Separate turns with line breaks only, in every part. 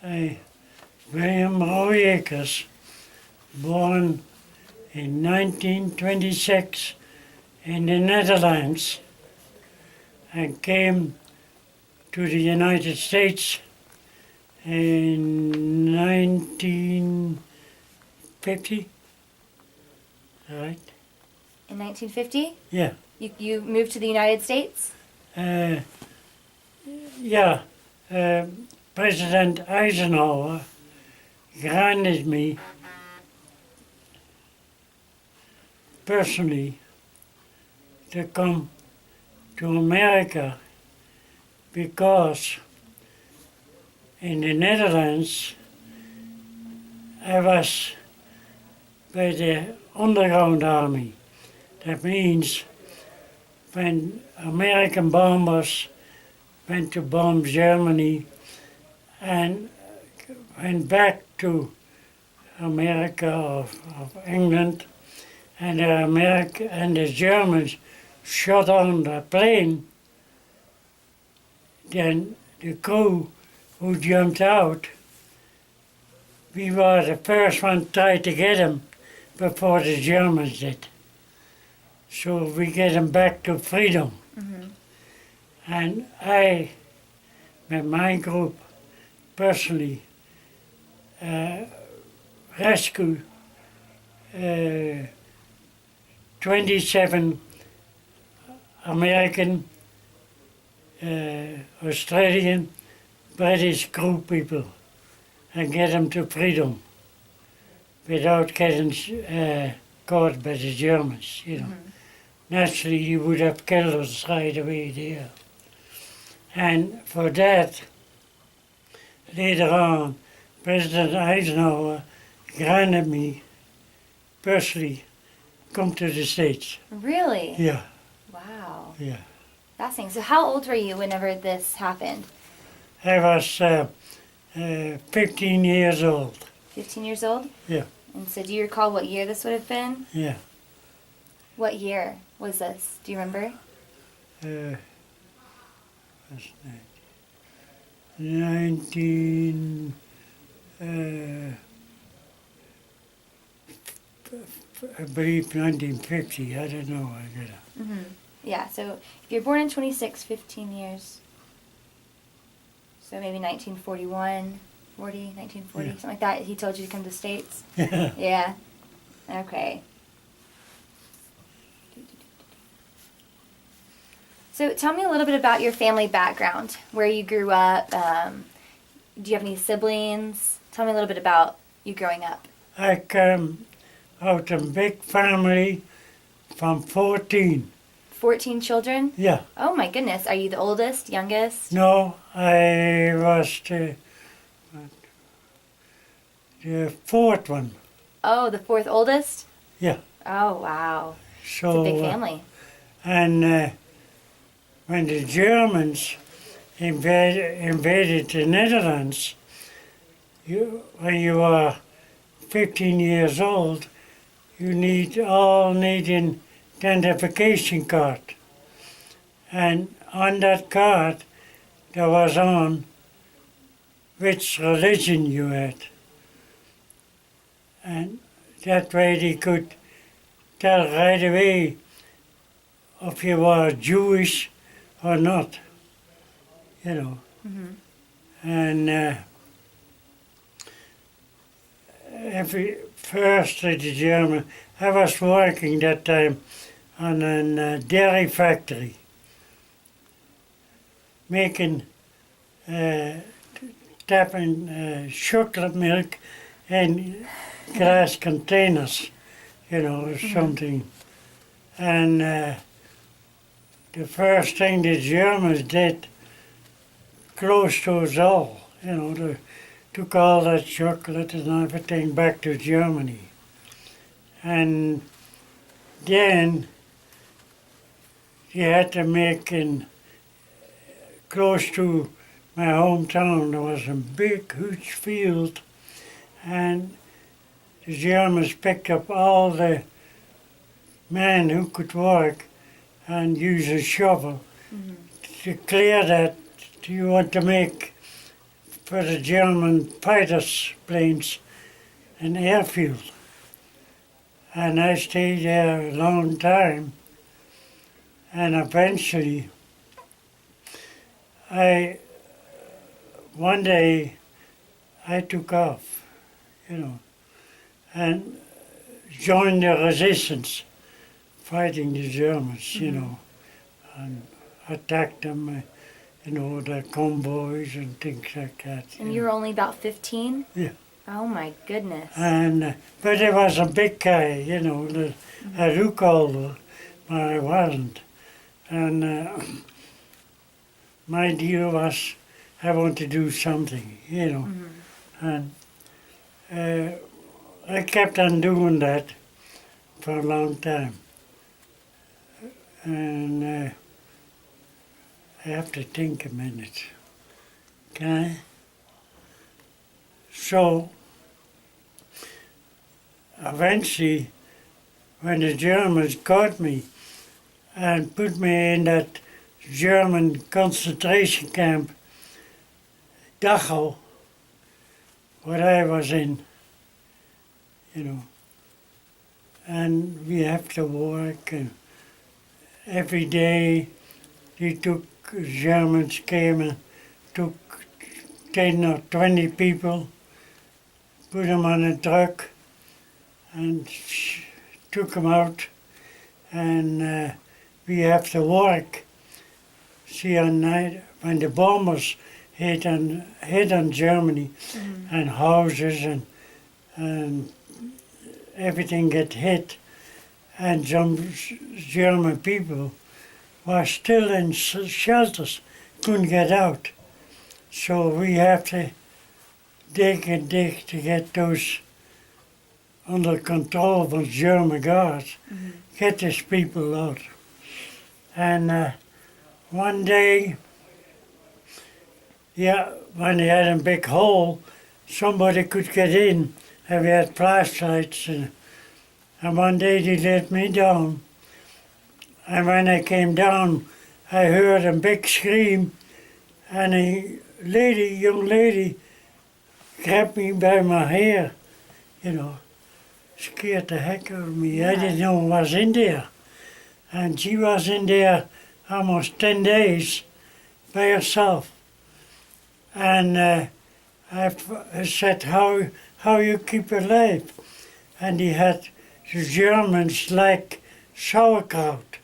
I, William Rookker, born in 1926 in the Netherlands and came to the United States in 1950. Right?
In 1950?
Yeah.
You moved to the United States?
Yeah. President Eisenhower granted me personally to come to America because in the Netherlands I was by the underground army. That means when American bombers went to bomb Germany and went back to America of England, and the Germans shot on the plane, then the crew who jumped out, we were the first one to try to get them before the Germans did. So we get them back to freedom.
Mm-hmm.
And I, with my group, personally rescued 27 American, Australian, British crew people and get them to freedom without getting caught by the Germans, you know.
Mm-hmm.
Naturally, you would have killed us right away there. And for that, later on, President Eisenhower granted me personally come to the States.
Really?
Yeah,
Wow.
yeah.
Fascinating. So how old were you whenever this happened?
I was 15 years old.
15 years old?
Yeah.
And so do you recall what year this would have been?
Yeah.
What year was this? Do you remember?
What's that? 19... I believe 1950. I don't know. I gotta.
Mm-hmm. Yeah, so if you're born in 26, 15 years. So maybe 1941, 1940,
Yeah.
something like that. He told you to come to the States?
Yeah.
Yeah. Okay. So tell me a little bit about your family background, where you grew up. Do you have any siblings? Tell me a little bit about you growing up.
I come out of a big family from 14.
14 children?
Yeah.
Oh my goodness. Are you the oldest, youngest?
No, I was the fourth one.
Oh, the fourth oldest?
Yeah.
Oh, wow.
So,
It's a big family.
And when the Germans invaded the Netherlands, when you are 15 years old, you need an identification card. And on that card, there was on which religion you had. And that way they could tell right away if you were Jewish or not, you know.
Mm-hmm.
And firstly the German, I was working that time on a dairy factory, making, tapping chocolate milk in glass containers, you know, or something. And the first thing the Germans did, closed us all, you know, they took all that chocolate and everything back to Germany. And then you had to make in close to my hometown, there was a big, huge field, and the Germans picked up all the men who could work and use a shovel to clear that. You want to make for the German fighters planes in airfield. And I stayed there a long time. And eventually, one day I took off, and joined the resistance, fighting the Germans, and attacked them, the convoys and things like that.
And you were only about 15?
Yeah.
Oh my goodness.
And but I was a big guy, a Rookker, but I wasn't. And my deal was, I want to do something, And I kept on doing that for a long time. And I have to think a minute. Can I? So, eventually, when the Germans caught me and put me in that German concentration camp, Dachau, what I was in, and we have to work, and every day Germans came and took 10 or 20 people, put them on a truck, and took them out, and we have to work. See, on night when the bombers hit on Germany, and houses and everything get hit, and some German people were still in shelters, couldn't get out. So we have to dig and dig to get those under control of German guards, get these people out. And one day, when they had a big hole, somebody could get in, and we had flashlights. And one day they let me down. And when I came down, I heard a big scream, and a young lady, grabbed me by my hair, scared the heck out of me. Yeah. I didn't know what was in there. And she was in there almost 10 days by herself. And I said, how you keep alive? And he had the Germans like sauerkraut,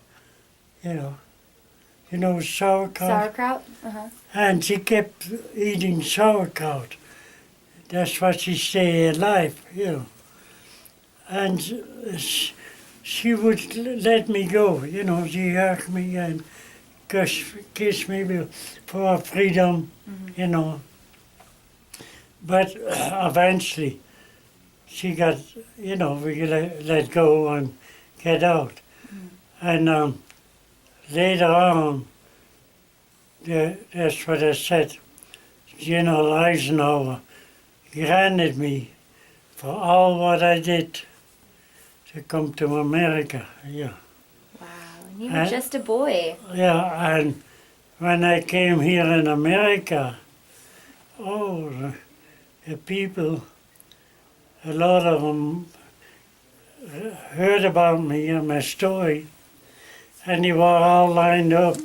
sauerkraut?
Sauerkraut? Uh-huh.
And she kept eating sauerkraut. That's what she stayed alive, And she would let me go, she hugged me and kissed me for freedom, But eventually she got, we let go and get out. And later on, that's what I said, General Eisenhower granted me for all what I did to come to America,
Wow, and you were just a boy.
Yeah, and when I came here in America, the people, a lot of them heard about me and my story, and they were all lined up,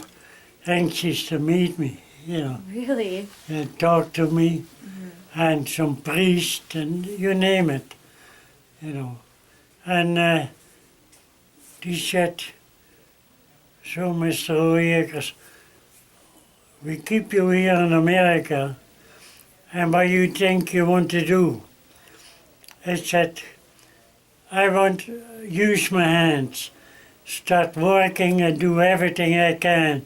anxious to meet me,
Really?
and talk to me, and some priest, and you name it, And he said, so Mr. Rookker, we keep you here in America, and what you think you want to do? I said, I want to use my hands, start working and do everything I can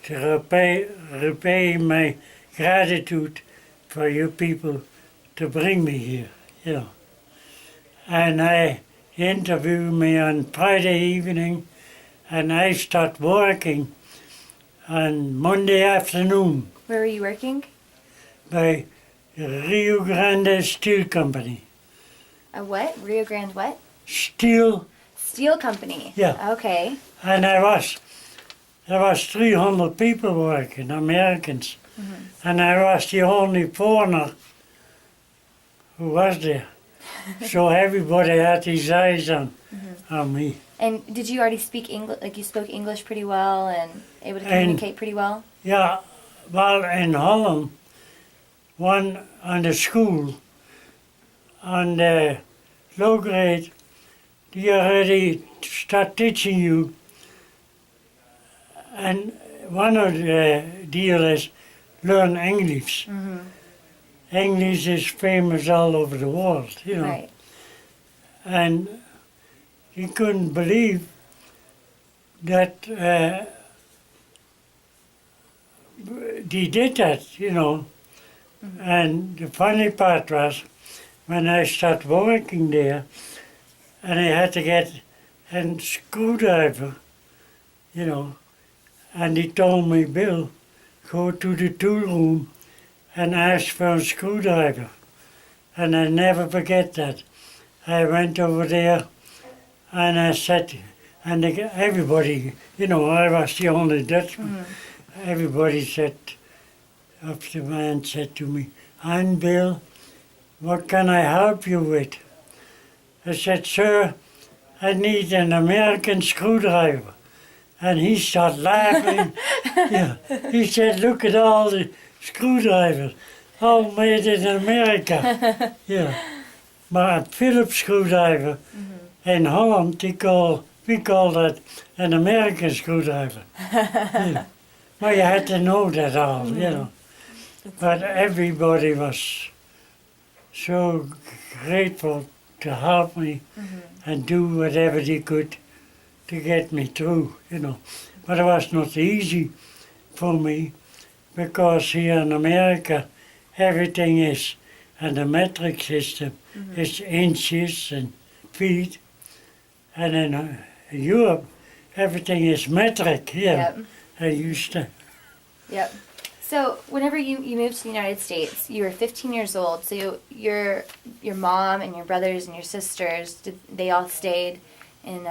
to repay my gratitude for you people to bring me here, And he interviewed me on Friday evening, and I start working on Monday afternoon.
Where were you working?
By the Rio Grande Steel Company.
A what? Rio Grande what?
Steel.
Steel company.
Yeah.
Okay.
And there was 300 people working, Americans. And I was the only foreigner who was there. So everybody had his eyes on me.
And did you already speak English? Like you spoke English pretty well and able to
And-
communicate pretty well?
Yeah, well, in Holland, one on the school, on the low grade, they already start teaching you. And one of the deal is learn English. English is famous all over the world, you know.
Right.
And you couldn't believe that they did that, you know. And the funny part was when I started working there and I had to get a screwdriver, you know, and he told me, Bill, go to the tool room and ask for a screwdriver. And I never forget that. I went over there and I said, and everybody, you know, I was the only Dutchman. Everybody said, up the man said to me, "And Bill, what can I help you with?" I said, "Sir, I need an American screwdriver." And he started laughing. Yeah. He said, "Look at all the screwdrivers, all made in America." Yeah. But a Phillips screwdriver in Holland, we call that an American screwdriver. Yeah. Well, you had to know that all, you know. But everybody was so grateful to help me and do whatever they could to get me through, you know. But it was not easy for me because here in America everything is, and the metric system is inches and feet, and in Europe everything is metric here.
Yep.
I used to.
Yep. So whenever you moved to the United States, you were 15 years old. So your mom and your brothers and your sisters, they all stayed in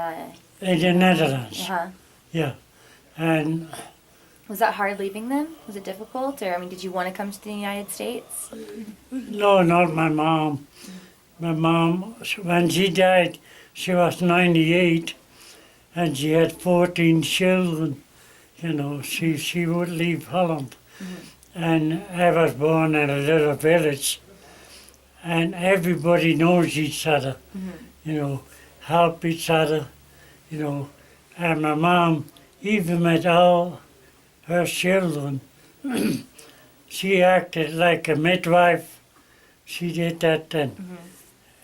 In the Netherlands,
uh-huh.
yeah. And
Was that hard leaving them? Was it difficult? Or, I mean, did you want to come to the United States?
no, not my mom. My mom, when she died, she was 98 and she had 14 children. You know, she would leave Holland. And I was born in a little village and everybody knows each other, you know, help each other, you know. And my mom, even with all her children, she acted like a midwife. She did that then.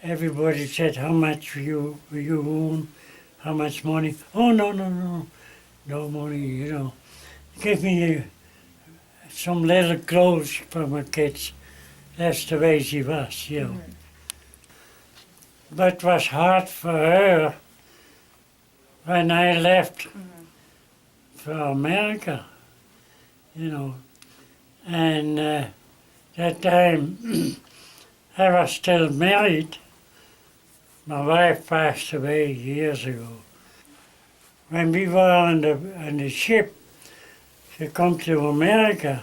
Everybody said, "How much you own? How much money?" "Oh, no money, you know. Give me some little clothes for my kids." That's the way she was, you know. But it was hard for her when I left for America, you know. And that time I was still married. My wife passed away years ago. When we were on the ship to come to America,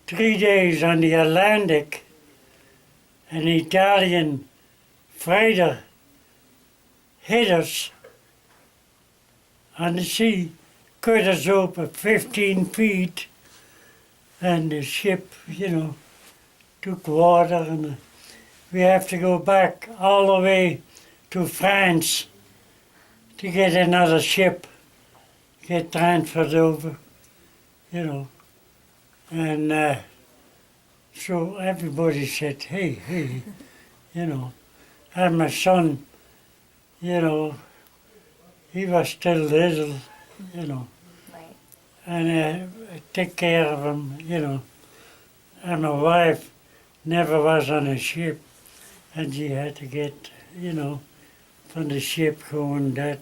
3 days on the Atlantic, an Italian freighter hit us on the sea, cut us open 15 feet, and the ship, you know, took water, and we have to go back all the way to France to get another ship, get transferred over, you know. And so everybody said, hey, you know. And my son, you know, he was still little, you know.
Right.
And I take care of him, you know. And my wife never was on a ship, and she had to get, you know, from the ship going that.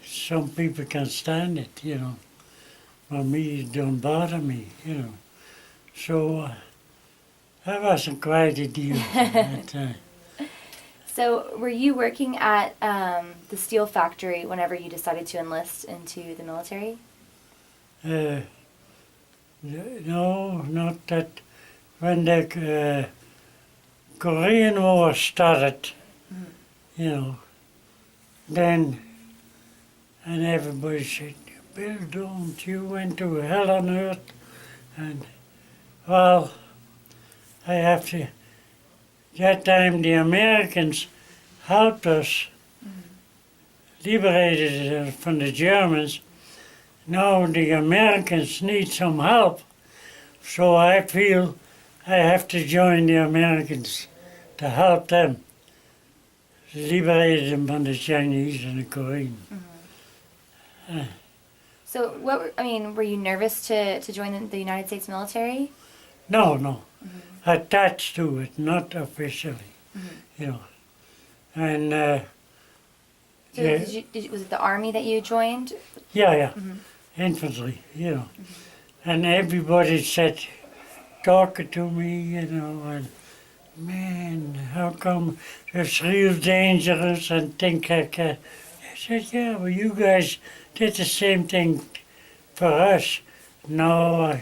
Some people can stand it, you know. But me, it don't bother me, you know. So that wasn't quite a deal at that time.
So were you working at the steel factory whenever you decided to enlist into the military?
No, not that. When the Korean War started, you know, then, and everybody said, Bill, don't you went to hell on earth? And, well, I have to, that time the Americans helped us, liberated us from the Germans. Now the Americans need some help, so I feel I have to join the Americans to help them, liberate them from the Chinese and the Koreans.
So were you nervous to join the United States military?
No, attached to it, not officially, you know. And
So
yeah,
was it the army that you joined?
yeah, infantry, you know. And everybody said, talking to me, you know, and man, how come it's real dangerous and things like that. I said, yeah, well, you guys did the same thing for us. No, I'm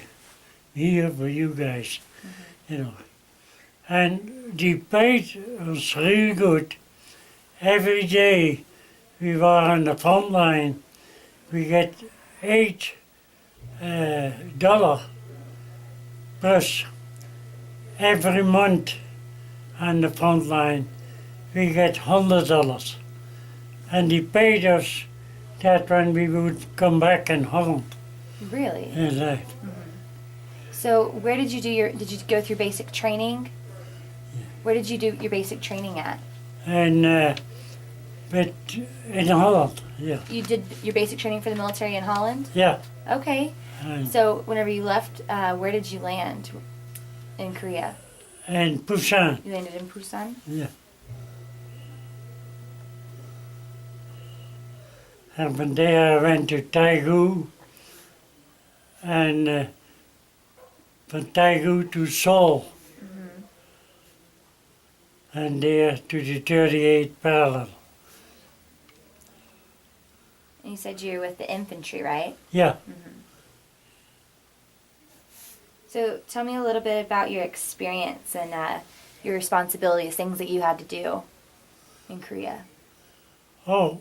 here for you guys, you know. And the pay was real good. Every day we were on the front line, we get $8 plus every month on the front line. We get $100. And they paid us that when we would come back and home.
Really?
And
So where did did you go through basic training? Where did you do your basic training at?
but in Holland, yeah.
You did your basic training for the military in Holland?
Yeah.
Okay.
And,
So whenever you left, where did you land in Korea?
and Busan,
You landed in Busan?
yeah. And from there I went to Daegu, and from Daegu to Seoul, and there to the 38th parallel.
And you said you were with the infantry, right?
Yeah.
So tell me a little bit about your experience and your responsibilities, things that you had to do in Korea.
Oh,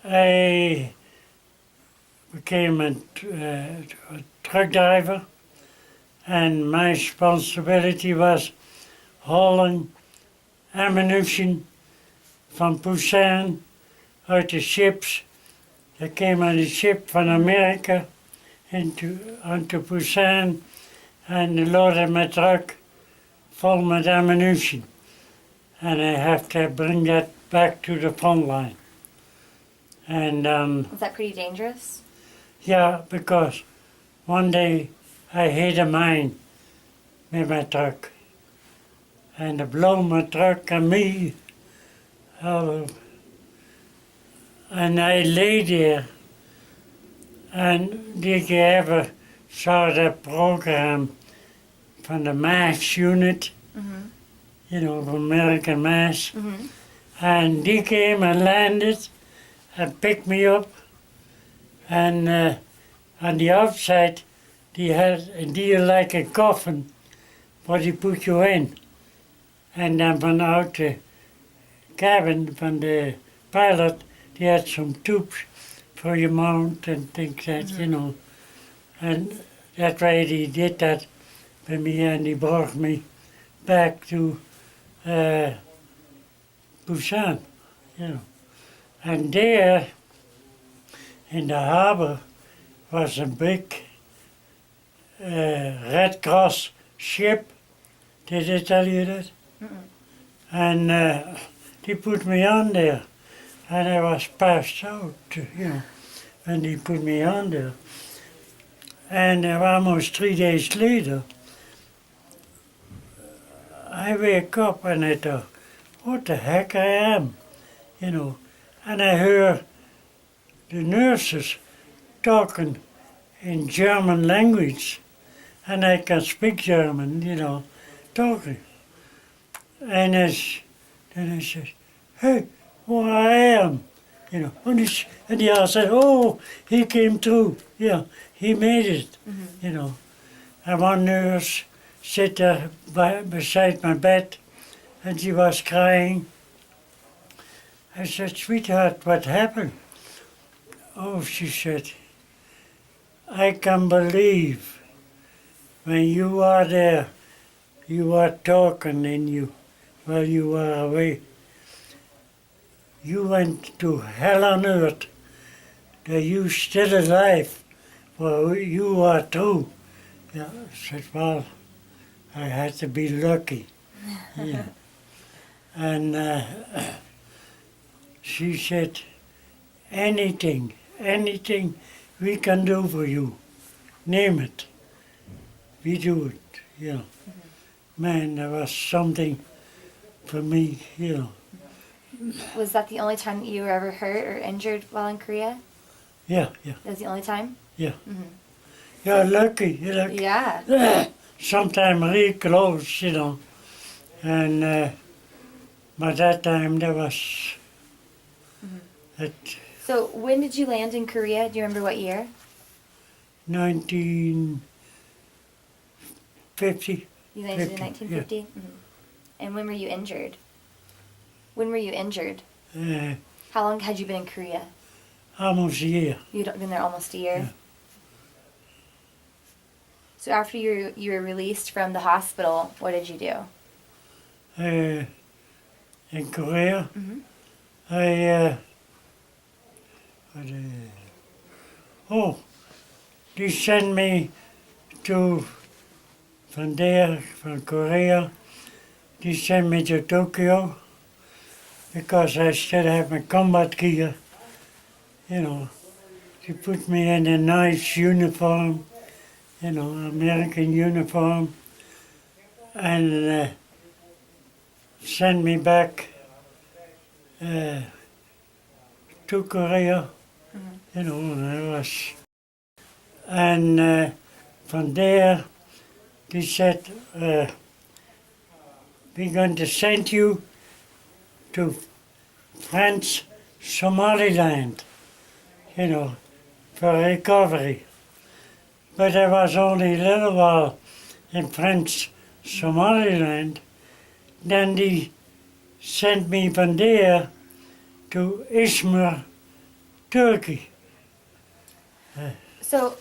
I became a truck driver, and my responsibility was hauling ammunition from Busan out to ships that came on a ship from America onto Busan, and loaded my truck full with ammunition. And I have to bring that back to the front line. And
Was that pretty dangerous?
yeah, because one day I hit a mine with my truck, and it blew my truck and me out. And I lay there, and did you ever saw that program from the MAS unit, you know, the American MAS? And they came and landed and picked me up, and on the outside they had a deal like a coffin, but they put you in. And then from out the cabin, from the pilot, they had some tubes for your mount and things that, you know. And that way they did that for me, and they brought me back to Busan, you know. And there, in the harbor, was a big Red Cross ship. Did I tell you that? And they put me on there, and I was passed out, you know, when they put me on there. And almost 3 days later, I wake up and I thought, what the heck I am, you know. And I hear the nurses talking in German language, and I can speak German, you know, talking. And then I said, hey, what I am, you know. And the other said, oh, he came through. Yeah, he made it, you know. And one nurse sat there beside my bed, and she was crying. I said, sweetheart, what happened? Oh, she said, I can believe when you are there, you are talking and you, while you are away. You went to hell on earth, that you still alive, for you are true. Yeah, I said, well, I had to be lucky. Yeah. And she said, anything we can do for you, name it, we do it, you know. Man, there was something for me, you know.
Was that the only time that you were ever hurt or injured while in Korea?
Yeah.
That was the only time?
You're lucky, you're lucky.
Yeah.
Sometimes really close, you know. And by that time there was at
So when did you land in Korea? Do you remember what year?
1950.
You landed
50,
in 1950? And when were you injured? When were you injured? How long had you been in Korea?
Almost a year.
You'd been there almost a year?
Yeah.
So after you were released from the hospital, what did you do?
In Korea, they sent me to, from Korea, they sent me to Tokyo because I still have my combat gear, you know. They put me in a nice uniform, you know, American uniform, and sent me back to Korea, you know, and I was, and from there they said, we're going to send you to France, Somaliland, you know, for recovery. But I was only a little while in French Somaliland. Then they sent me from there to Izmir, Turkey.
So,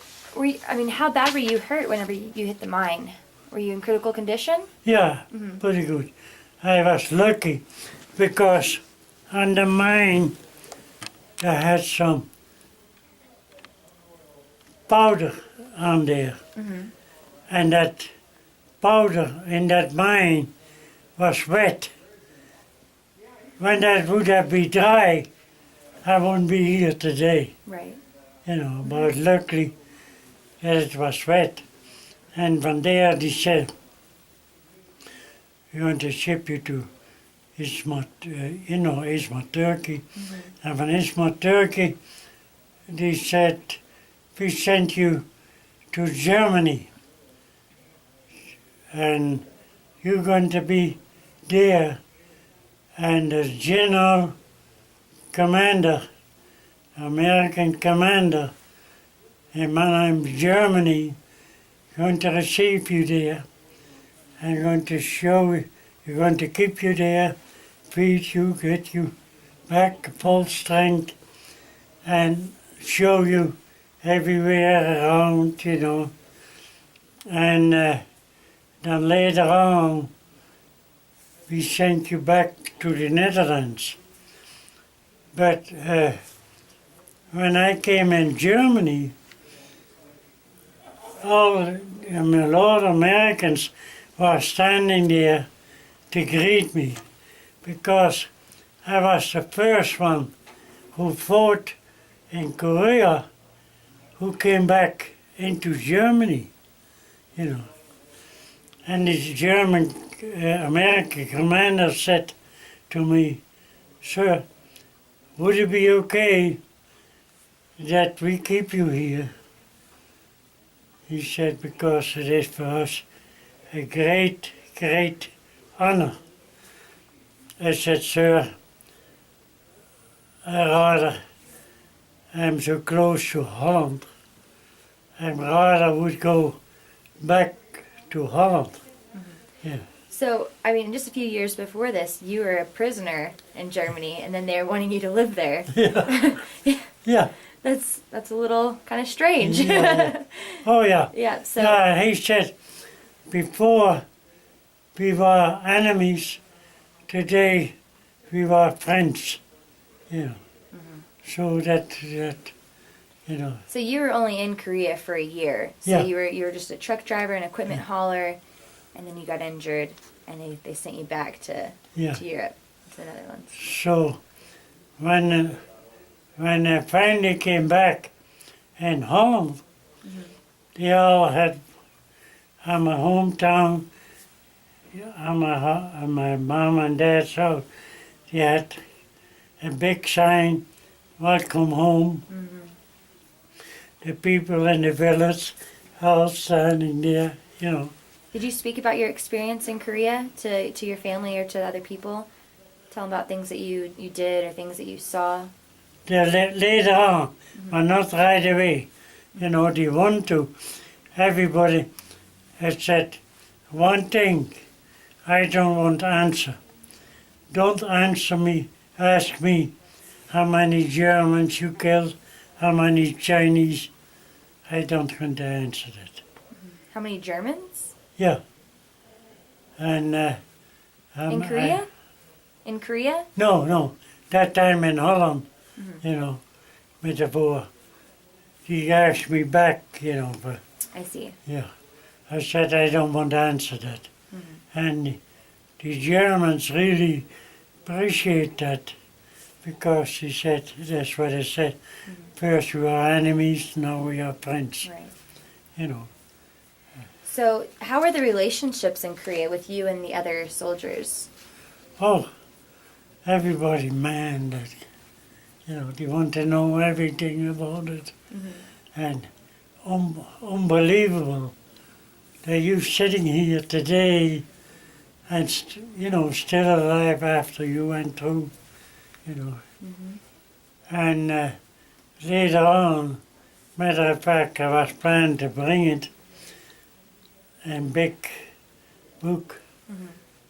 how bad were you hurt whenever you hit the mine? Were you in critical condition?
Yeah, pretty good. I was lucky because on the mine I had some powder on there. And that powder in that mine was wet. When that would have been dry, I wouldn't be here today.
Right.
You know, but luckily that it was wet. And from there they said, we want to ship you to Izmir, Izmir, Turkey. And from Izmir, Turkey, they said, we sent you to Germany. And you're going to be there. And the general commander, American commander, in Mannheim, Germany, going to receive you there. And going to show you, you're going to keep you there, feed you, get you back full strength, and show you everywhere around, you know. And then later on, we sent you back to the Netherlands. But when I came in Germany, a lot of Americans were standing there to greet me because I was the first one who fought in Korea who came back into Germany, you know. And this German American commander said to me, sir, would it be okay that we keep you here? He said, because it is for us a great, great honor. I said, sir, I rather am so close to Holland. I rather would go back to Holland. Yeah.
So, I mean, just a few years before this, you were a prisoner in Germany, and then they're wanting you to live there.
Yeah. Yeah.
That's a little kind of strange.
Yeah. Oh yeah.
Yeah. So.
Yeah, he said before we were enemies, today we were friends. Yeah. So that you know.
So you were only in Korea for a year. So
Yeah.
you were just a truck driver and equipment hauler, and then you got injured, and they sent you back to
Yeah.
Europe, to the Netherlands.
So when I finally came back in Holland, they all had on my hometown, on my mom and dad's house, they had a big sign, "Welcome home." The people in the village all standing there, you know.
Did you speak about your experience in Korea to your family or to other people? Tell them about things that you did or things that you saw.
Later on, but not right away. You know, they want to. Everybody had said, one thing I don't want to answer. Don't answer me, ask me how many Germans you killed, how many Chinese. I don't want to answer that.
How many Germans?
Yeah. And
In Korea? In Korea?
No. That time in Holland, you know, with the war. He asked me back, you know, but
I see.
yeah. I said I don't want to answer that. And the Germans really appreciate that because he said, that's what I said. First we were enemies, now we are friends,
Right.
you know.
So, how are the relationships in Korea with you and the other soldiers?
Oh, everybody, man, that, you know, they want to know everything about it. And unbelievable that you sitting here today and, you know, still alive after you went through, you know. And later on, matter of fact, I was planning to bring it in big book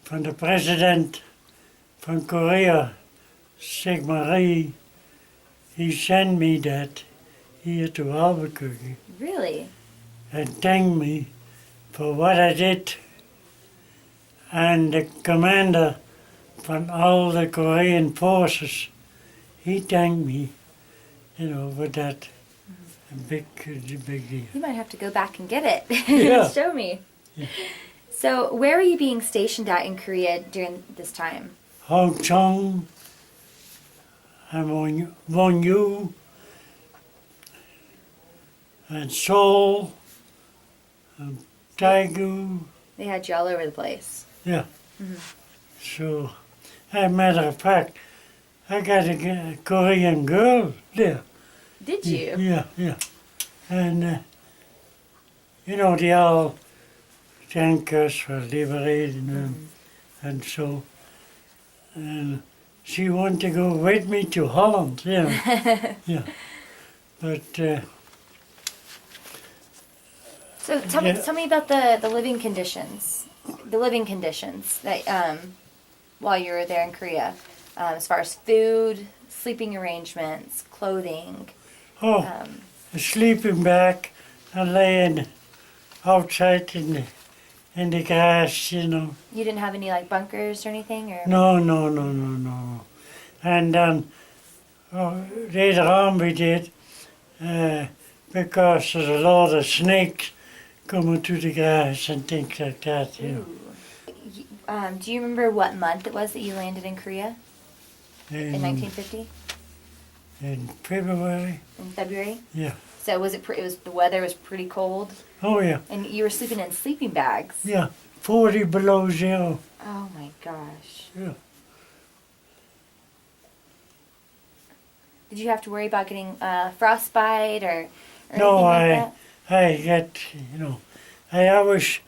from the president from Korea, Sigmarie. He sent me that here to Albuquerque
Really?
and thanked me for what I did. And the commander from all the Korean forces, he thanked me, you know, for that big deal.
You might have to go back and get it.
Yeah.
Show me.
Yeah.
So, where were you being stationed at in Korea during this time?
Hong Kong, and Wonju, and Seoul, and Daegu.
They had you all over the place.
Yeah. So, as a matter of fact, I got a Korean girl there.
Did you?
Yeah. And, you know, they all thank us for liberating them. And so, and she wanted to go with me to Holland, yeah. Yeah. But,
So tell me about the living conditions. The living conditions that while you were there in Korea, as far as food, sleeping arrangements, clothing.
a sleeping bag and laying outside in the grass, you know.
You didn't have any like bunkers or anything, or
No. And then later on we did, because there's a lot of snakes coming to the grass and things like that, you know.
Do you remember what month it was that you landed in Korea in 1950?
In February,
In February.
yeah.
So was it? It was the weather was pretty cold,
Oh yeah,
and you were sleeping in sleeping bags.
yeah. 40 below zero,
Oh my gosh!
yeah.
Did you have to worry about getting frostbite or
No,
anything like that?
I get, you know, I always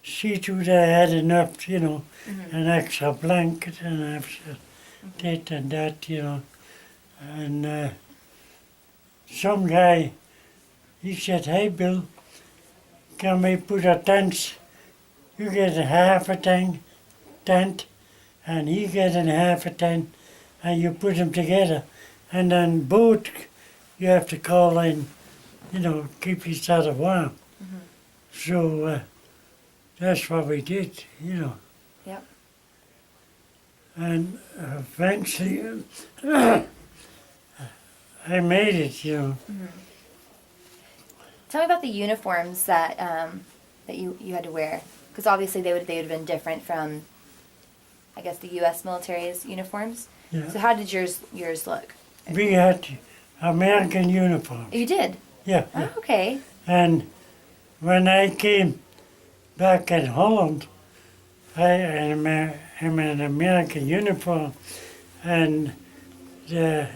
see to that I had enough, you know, an extra blanket and extra this and that, you know. And some guy, he said, "Hey, Bill, can we put a tent? You get a half a tent, and he get a half a tent, and you put them together, and then both you have to call in, keep each other warm." So that's what we did,
Yep.
And eventually, I made it.
Tell me about the uniforms that that you had to wear, because obviously they would have been different from, I guess, the U.S. military's uniforms.
Yeah.
So how did yours look?
We had American uniforms.
You did.
Yeah.
Oh, okay.
And when I came back in Holland, I am an American uniform, and the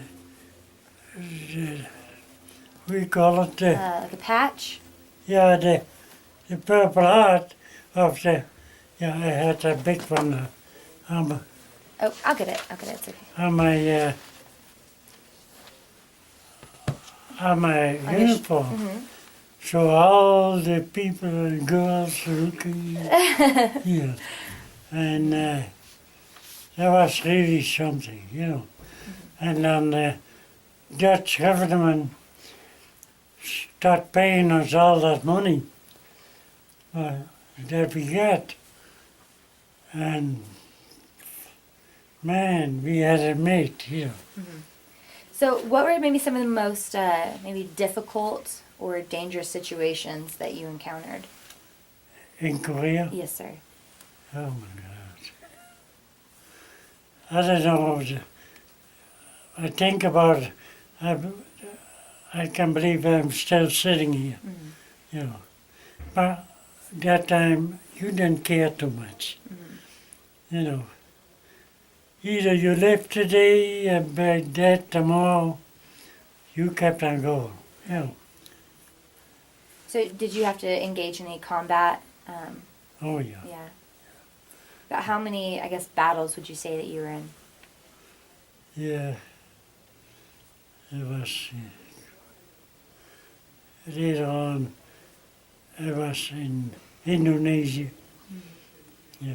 we call it
Like a patch.
the purple heart of the I had a big one on
Oh, I'll get it. It's okay.
On my
On your
uniform. So all the people and girls looking, and that was really something. And then the Dutch government started paying us all that money that we got, and man, we had it made.
So, what were maybe some of the most maybe difficult or dangerous situations that you encountered?
In Korea.
Yes, sir.
Oh my God. I don't know. I think about it. I can't believe I'm still sitting here. But that time you didn't care too much. Either you live today and by dead tomorrow, you kept on going.
So, did you have to engage in any combat?
Oh yeah.
Yeah. About how many, I guess, battles would you say that you were in?
Yeah. It was later on. I was in Indonesia. Yeah.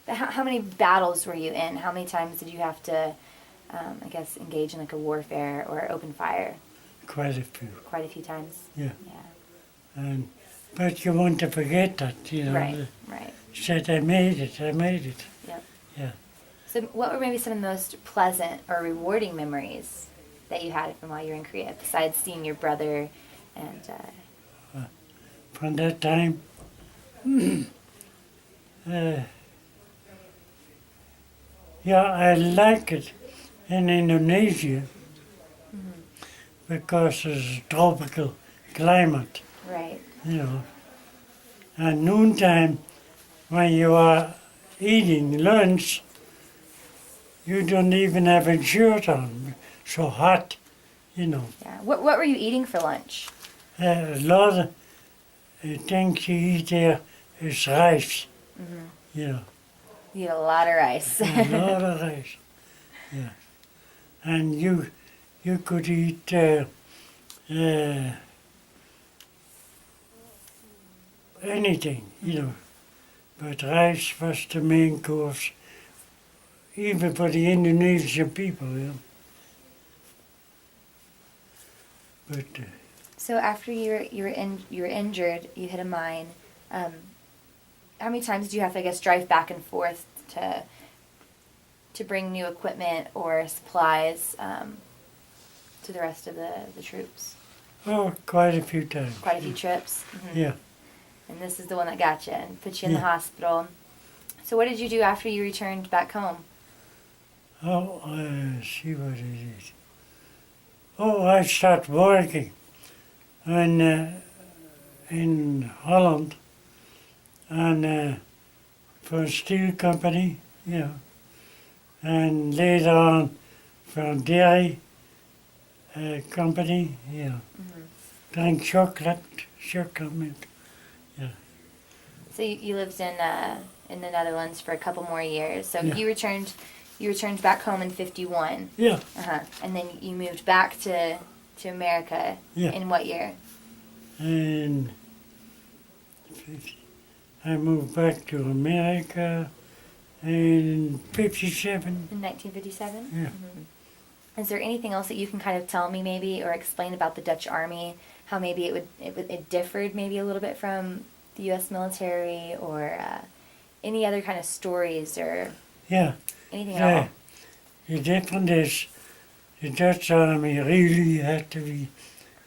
But how many battles were you in? How many times did you have to, I guess, engage in like a warfare or open fire?
Quite a few.
Quite a few times.
Yeah.
Yeah.
But you want to forget that,
Right.
Said I made it.
Yep.
Yeah.
So, what were maybe some of the most pleasant or rewarding memories that you had from while you were in Korea, besides seeing your brother and?
From that time, I like it in Indonesia because it's tropical climate.
Right.
And noontime, when you are eating lunch, you don't even have a shirt on. So hot,
Yeah. What were you eating for lunch?
A lot of things you eat there is rice.
You eat a lot of rice.
A lot of rice. Yeah. And you could eat anything, But rice was the main course, even for the Indonesian people, But
So after you were injured, you hit a mine. How many times do you have to, I guess, drive back and forth to bring new equipment or supplies to the rest of the troops?
oh, quite a few times.
Quite a few trips.
Yeah.
And this is the one that got you and put you in the
Yeah.
hospital. So what did you do after you returned back home?
Oh, see what it is. Oh, I started working in Holland and for a steel company, and later on for a dairy company, drink chocolate milk.
So you lived in the Netherlands for a couple more years. So
Yeah.
you returned You returned back home in 51.
Yeah,
And then you moved back to America
yeah.
in what year?
And I moved back to America in 57.
In 1957?
Yeah.
Is there anything else that you can kind of tell me maybe or explain about the Dutch Army? How maybe it differed maybe a little bit from the U.S. military or any other kind of stories or
Yeah.
anything at all?
The difference is the Dutch army really had to be,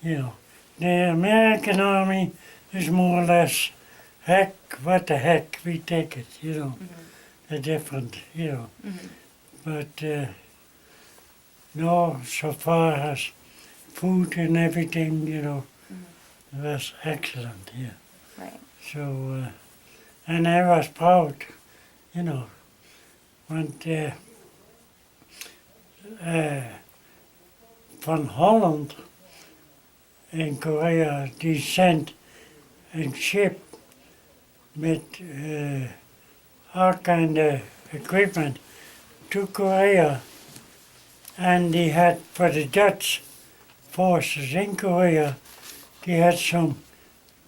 the American army is more or less, heck, what the heck, we take it, the different, But no, so far as food and everything, it was excellent, yeah.
Right.
So, and I was proud, want van Holland in Korea, die sent een ship met all kind of equipment to Korea. And die had, for the Dutch forces in Korea, die had some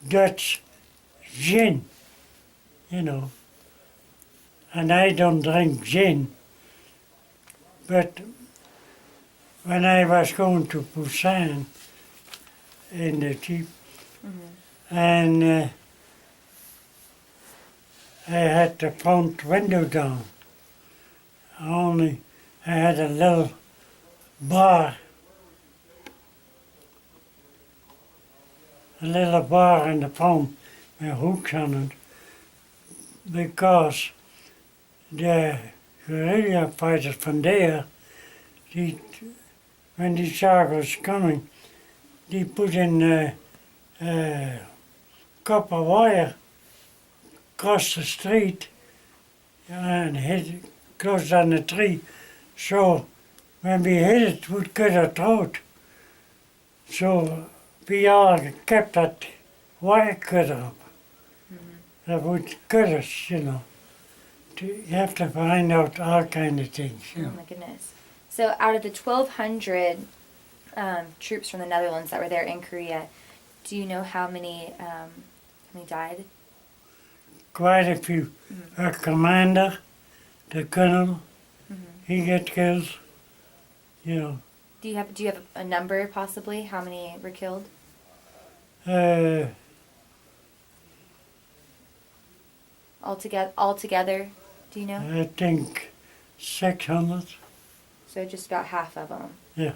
Dutch gin, And I don't drink gin. But when I was going to Busan in the jeep, and I had the front window down, only I had a little bar, in the front with hooks on it, because the guerrilla fighters from there, when they saw us coming, they put in copper wire across the street and hit it close on the tree. So when we hit it, would cut our throat. So we all kept that wire cutter up. That would cut us, You have to find out all kind of things,
Oh my goodness. So out of the 1,200 troops from the Netherlands that were there in Korea, do you know how many died?
Quite a few. Our commander, the colonel, he got killed.
Do you have a number possibly? How many were killed? Altogether, do you know?
I think 600.
So just about half of them.
Yeah.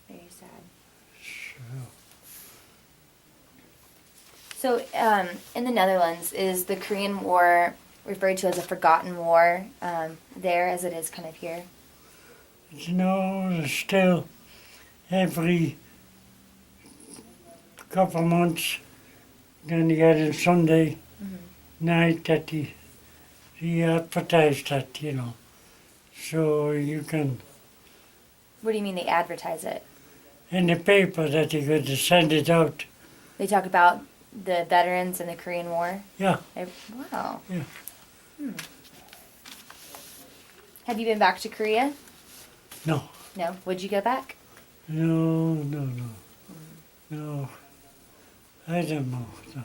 Very sad.
Sure.
So in the Netherlands, is the Korean War referred to as a forgotten war there as it is kind of here?
There's still every couple of months, then you had a Sunday night that he advertised that, So you can,
What do you mean they advertise it?
in the paper that you could send it out.
They talk about the veterans in the Korean War?
Yeah.
Wow.
Yeah.
Have you been back to Korea?
No.
No? Would you go back?
No. No. I don't know. No.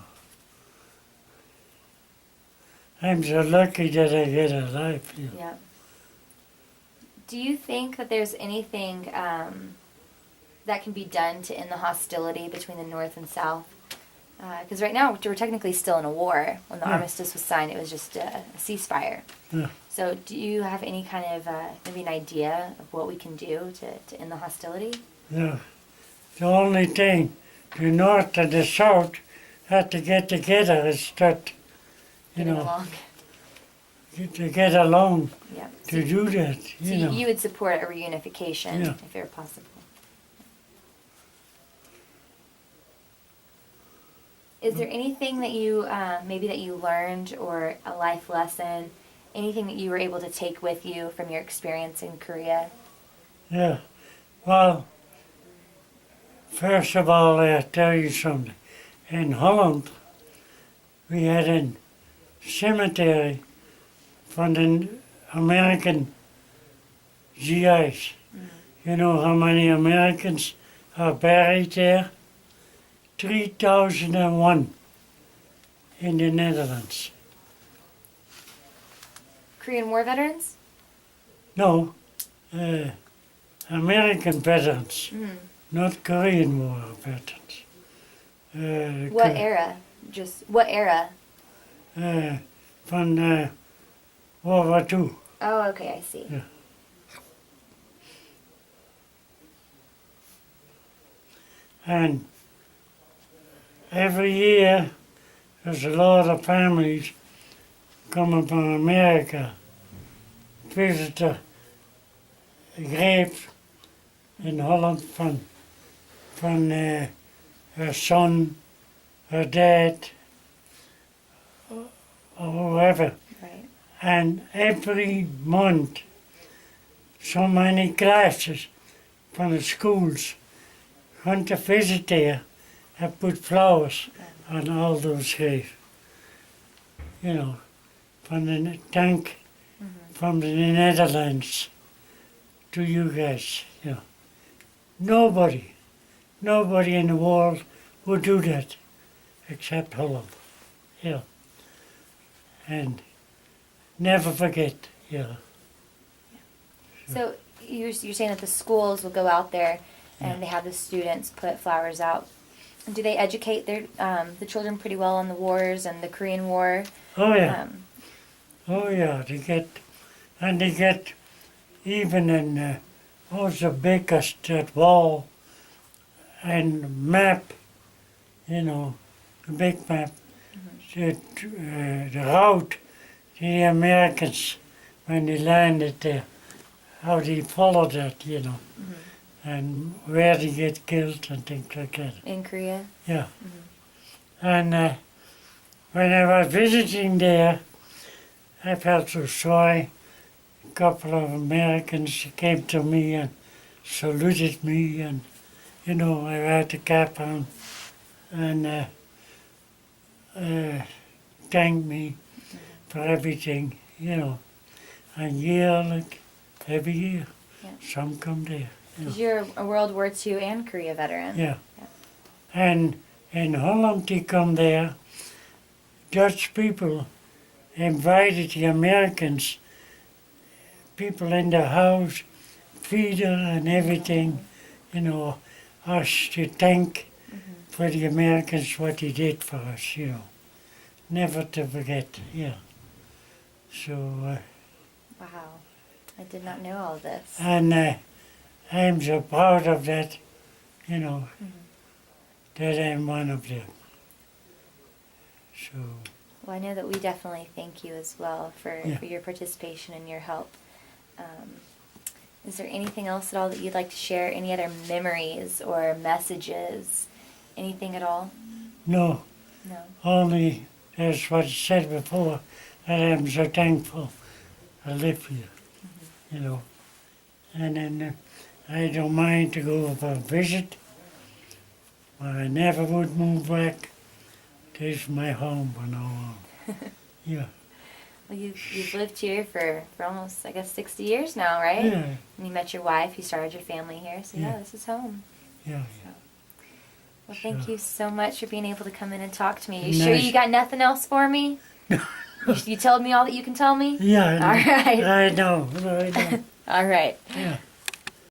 I'm so lucky that I get a life here.
Yeah. Do you think that there's anything that can be done to end the hostility between the North and South? Because right now we're technically still in a war. When the armistice was signed, it was just a ceasefire.
Yeah.
So do you have any kind of maybe an idea of what we can do to end the hostility?
Yeah. The only thing, the North and the South had to get together and start,
Getting along?
to get along
Yeah.
to do that,
So you would support a reunification
Yeah.
if it were possible. Is there anything that you maybe that you learned or a life lesson, anything that you were able to take with you from your experience in Korea?
Yeah. Well, first of all, I'll tell you something. In Holland, we had a cemetery from the American GIs. You know how many Americans are buried there? 3,001 in the Netherlands.
Korean War veterans?
No, American veterans, not Korean War veterans.
What era? Just what era?
From World War II.
Oh, okay, I see.
Yeah. And every year there's a lot of families coming from America, visit the grave in Holland from her son, her dad, or whoever.
Right.
And every month, so many classes from the schools come to visit there and put flowers on all those graves. You know, from the tank, from the Netherlands to you guys. You know, nobody in the world would do that except Holland. You know, and never forget. You know.
So you're saying that the schools will go out there and they have the students put flowers out. Do they educate their the children pretty well on the wars and the Korean War?
Oh yeah. Oh yeah, they get even in what's the biggest that wall and map, you know, the big map, the route the Americans when they landed there, how they followed that, you know, and where they get killed and things like that.
In Korea?
Yeah. And when I was visiting there, I felt so sorry. A couple of Americans came to me and saluted me, and you know, I had the cap on, and thanked me for everything, you know. And every year,
Yeah.
some come there.
Because you're a World War II and Korea veteran.
Yeah. And in Holland, they come there, Dutch people invited the Americans, people in the house, feeder and everything, you know, us to thank for the Americans what they did for us, you know. Never to forget, yeah. So,
Wow. I did not know all of this.
and I'm so proud of that, you know, that I'm one of them. So,
Well, I know that we definitely thank you as well for
Yeah.
your participation and your help. Is there anything else at all that you'd like to share? Any other memories or messages? Anything at all?
no,
No.
only as what I said before, that I'm so thankful I live here, you know. And then I don't mind to go for a visit, but I never would move back. This is my home from now on. Yeah,
Well, you've lived here for almost, I guess, 60 years now, right?
yeah,
And you met your wife, you started your family here, so yeah,
Yeah.
this is home.
yeah.
Well, thank
Sure.
you so much for being able to come in and talk to me. You sure
Nice.
you got nothing else for me? you told me all that you can tell me?
Yeah,
All right.
I know, I know.
All right.
Yeah.